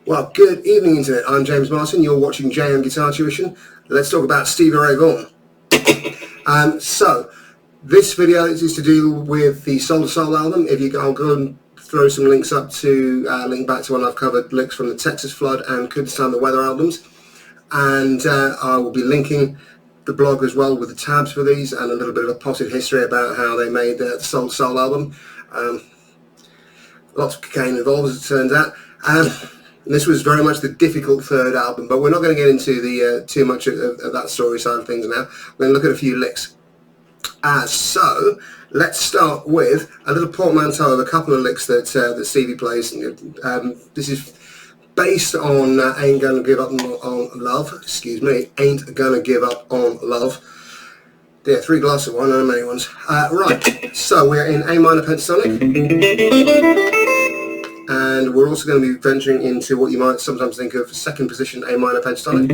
Well, good evening, Internet. I'm James Martin. You're watching JM Guitar Tuition. Let's talk about Stevie Ray Vaughan. So, this video is to do with the Soul to Soul album. I'll go and throw some links up to link back to when I've covered licks from the Texas Flood and Could Stand the Weather albums. And I will be linking the blog as well with the tabs for these and a little bit of a potted history about how they made the Soul to Soul album. Lots of cocaine involved, as it turns out. This was very much the difficult third album, but we're not going to get into the too much of that story side of things now. We're going to look at a few licks. So let's start with a little portmanteau of a couple of licks that Stevie plays. This is based on Ain't Gonna Give Up on Love. Excuse me, Ain't Gonna Give Up on Love. Yeah, 3 glasses of wine, not many ones. Right, so we're in A minor pentatonic. And we're also going to be venturing into what you might sometimes think of second position A minor pentatonic,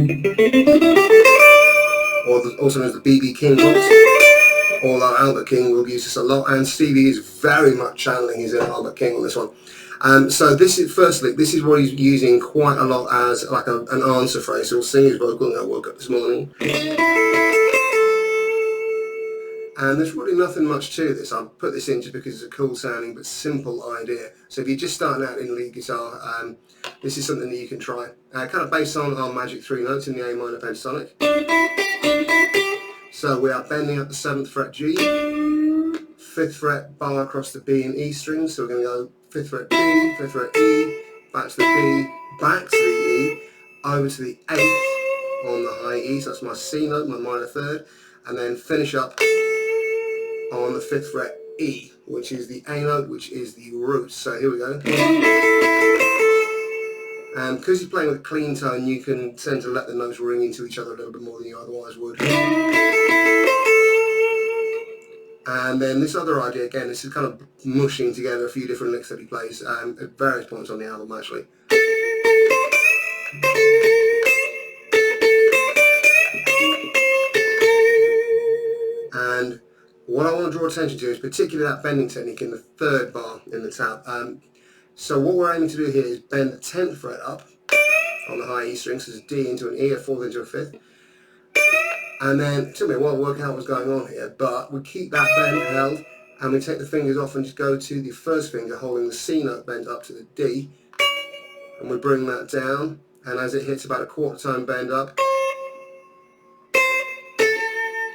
or also known as the B.B. King waltz, although Albert King will use this a lot, and Stevie is very much channeling his inner Albert King on this one. So this is, firstly, this is what he's using quite a lot as like an answer phrase. So he'll sing his vocal, I woke up this morning. And there's really nothing much to this. I'll put this in just because it's a cool sounding but simple idea. So if you're just starting out in lead guitar, this is something that you can try. Kind of based on our magic 3 notes in the A minor pentatonic. So we are bending up the 7th fret G, 5th fret bar across the B and E strings. So we're going to go 5th fret D, 5th fret E, back to the B, back to the E, over to the 8th on the high E. So that's my C note, my minor third, and then finish up on the 5th fret E, which is the A note, which is the root. So here we go. And because you're playing with a clean tone, you can tend to let the notes ring into each other a little bit more than you otherwise would. And then this other idea, again, this is kind of mushing together a few different licks that he plays at various points on the album, actually. And what I want to draw attention to is particularly that bending technique in the 3rd bar in the tab. So what we're aiming to do here is bend the 10th fret up on the high E string, so it's D into an E, a 4th into a 5th. And then it took me a while to work out what's going on here, but we keep that bend held and we take the fingers off and just go to the 1st finger holding the C note bent up to the D, and we bring that down, and as it hits about a 1/4 tone bend up.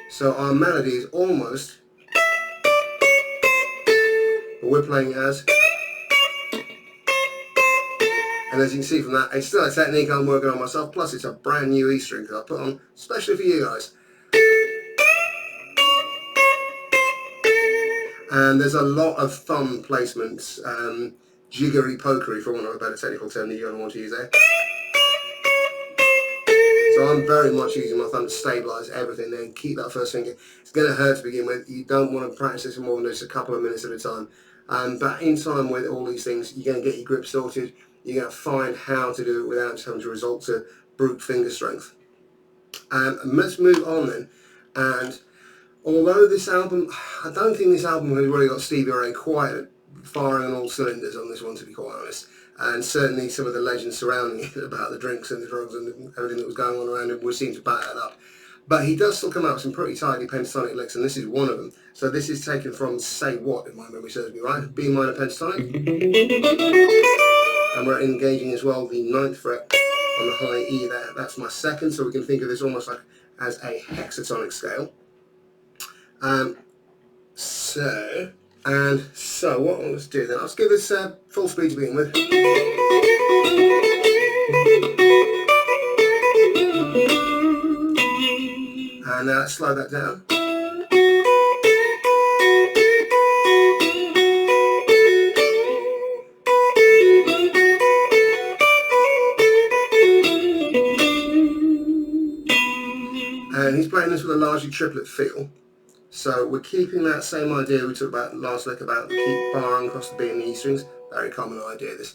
So our melody is almost, but we're playing as, and as you can see from that, it's still a technique I'm working on myself, plus it's a brand new E string that I put on especially for you guys. And there's a lot of thumb placements, jiggery-pokery for want of a better technical term that you're going to want to use there. So I'm very much using my thumb to stabilise everything there and keep that 1st finger. It's going to hurt to begin with. You don't want to practice this for more than just a couple of minutes at a time. But in time with all these things, you're going to get your grip sorted. You're going to find how to do it without just having to resort to brute finger strength. And let's move on then. And although this album, I don't think this album has really got Stevie Ray quite firing on all cylinders on this one, to be quite honest. And certainly some of the legends surrounding it about the drinks and the drugs and everything that was going on around him would seem to back that up. But he does still come out with some pretty tidy pentatonic licks, and this is one of them. So this is taken from Say What, if my memory serves me right, B minor pentatonic. And we're engaging as well the 9th fret on the high E there. That's my 2nd, so we can think of this almost like as a hexatonic scale. So what let's do then, let's give this full speed to begin with. And now let's slow that down. And he's playing this with a largely triplet feel. So we're keeping that same idea we talked about last lick about keep barring across the B and the E strings. Very common idea this.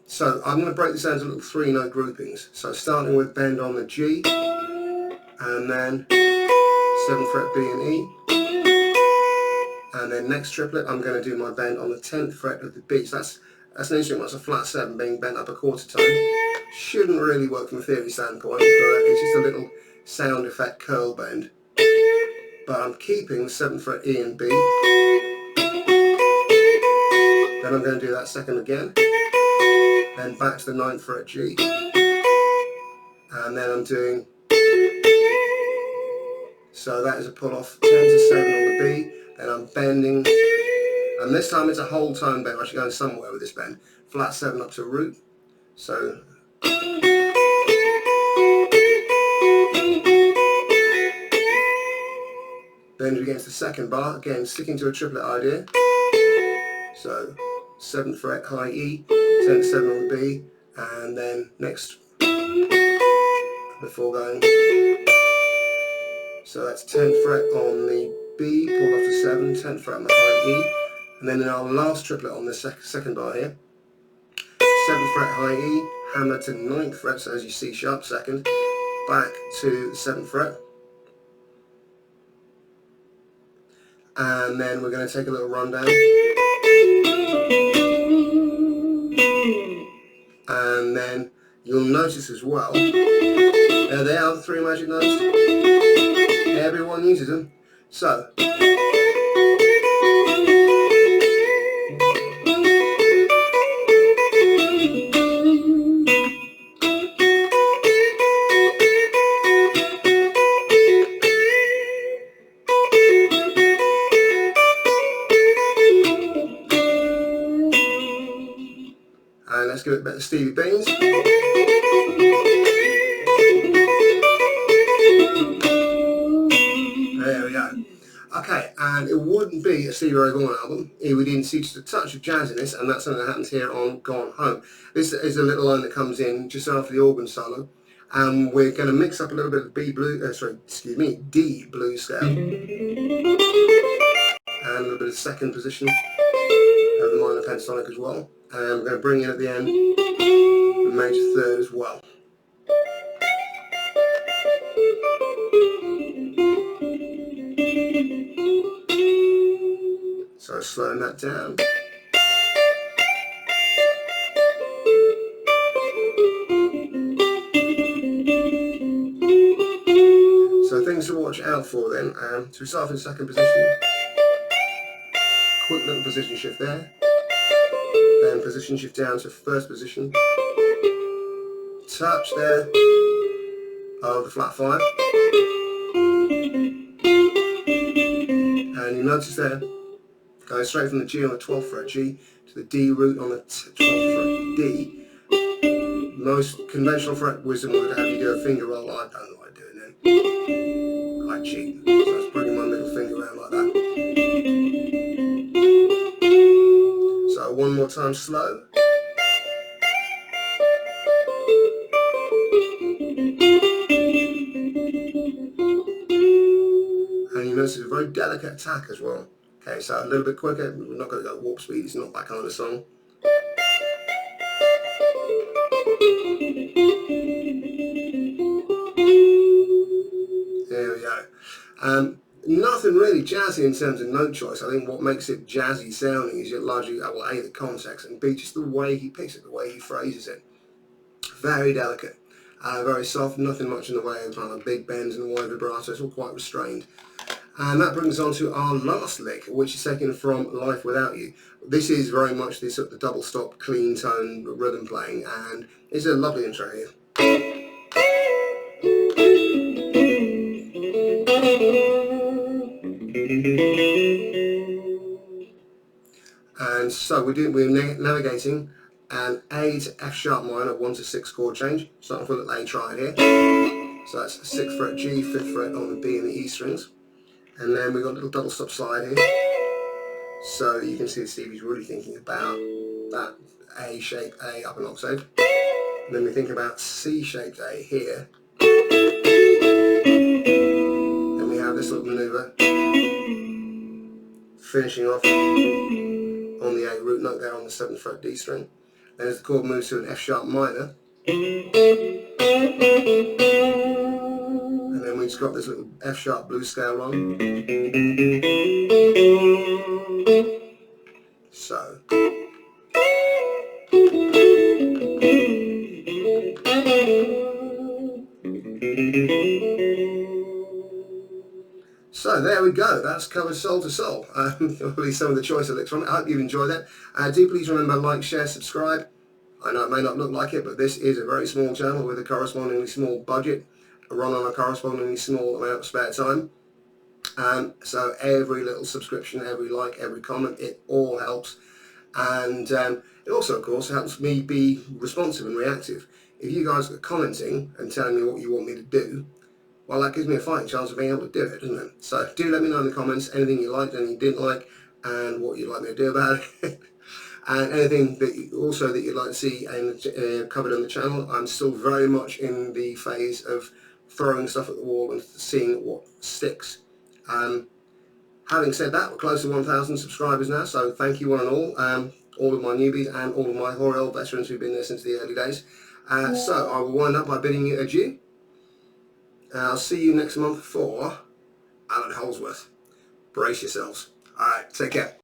So I'm going to break this down into little 3-note groupings. So starting with bend on the G, and then 7th fret B and E, and then next triplet I'm going to do my bend on the 10th fret of the B. So that's an instrument that's a flat 7 being bent up a quarter tone. Shouldn't really work from a theory standpoint, but it's just a little sound effect curl bend. But I'm keeping the 7th fret E and B. Then I'm going to do that second again. Then back to the 9th fret G. And then I'm doing, so that is a pull off 10 to 7 on the B. Then I'm bending, and this time it's a whole tone bend. I'm actually going somewhere with this bend. Flat 7 up to root. So bend against the second bar, again sticking to a triplet idea. So 7th fret high E, 10 to 7 on the B, and then next before going. So that's 10th fret on the B, pulled off to 7, 10th fret on the high E, and then in our last triplet on the second bar here, 7th fret high E, hammer to 9th fret, so as you C sharp second, back to the 7th fret. And then we're going to take a little rundown. And then you'll notice as well, there they are, the 3 magic notes. Everyone uses them. So, and let's give it a bit of Stevie Beans. There we go. Okay, and it wouldn't be a Stevie Ray Vaughan album if we didn't see just a touch of jazziness, and that's something that happens here on Gone Home. This is a little line that comes in just after the organ solo, and we're going to mix up a little bit of D blues scale, and a little bit of second position of the minor pentatonic as well, and we're going to bring in at the end the major third as well. So slowing that down. So things to watch out for then. So we start off in second position. Quick little position shift there. Then position shift down to first position. Touch there of the flat 5. And you notice there, going straight from the G on the 12th fret G to the D root on the 12th fret D. Most conventional fret wisdom would have you do a finger roll. I don't like doing that. I cheat. So I was bringing my middle finger around like that. So one more time slow. And you notice a very delicate attack as well. Okay, so a little bit quicker. We're not going to go warp speed. It's not that kind of song. There we go. Nothing really jazzy in terms of note choice. I think what makes it jazzy sounding is largely, well, A, the context, and B, just the way he picks it, the way he phrases it. Very delicate, very soft, nothing much in the way of kind of big bends and wide vibrato. It's all quite restrained. And that brings us on to our last lick, which is taken from Life Without You. This is very much the sort of double stop, clean tone rhythm playing, and it's a lovely intro here. And so we're navigating an A to F sharp minor, 1 to 6 chord change. Starting off with a little A triad here. So that's 6th fret G, 5th fret on the B and the E strings. And then we've got a little double stop slide here. So you can see Stevie's really thinking about that A shape A up an octave. And then we think about C shaped A here. have this little manoeuvre, finishing off on the A root note there on the 7th fret D string. Then as the chord moves to an F sharp minor, and then we've just got this little F sharp blues scale run. So. So there we go, that's covered Soul to Soul. At least some of the choice licks from it. I hope you've enjoyed that. Do please remember, like, share, subscribe. I know it may not look like it, but this is a very small channel with a correspondingly small budget, run on a correspondingly small amount of spare time. So every little subscription, every like, every comment, it all helps. And it also, of course, helps me be responsive and reactive. If you guys are commenting and telling me what you want me to do, well, that gives me a fighting chance of being able to do it, doesn't it? So do let me know in the comments anything you liked, anything you didn't like, and what you'd like me to do about it. And anything that you'd like to see covered on the channel. I'm still very much in the phase of throwing stuff at the wall and seeing what sticks. Having said that, we're close to 1,000 subscribers now, so thank you one and all of my newbies and all of my hoary old veterans who've been there since the early days. So I will wind up by bidding you adieu. I'll see you next month for Alan Holdsworth. Brace yourselves. Alright, take care.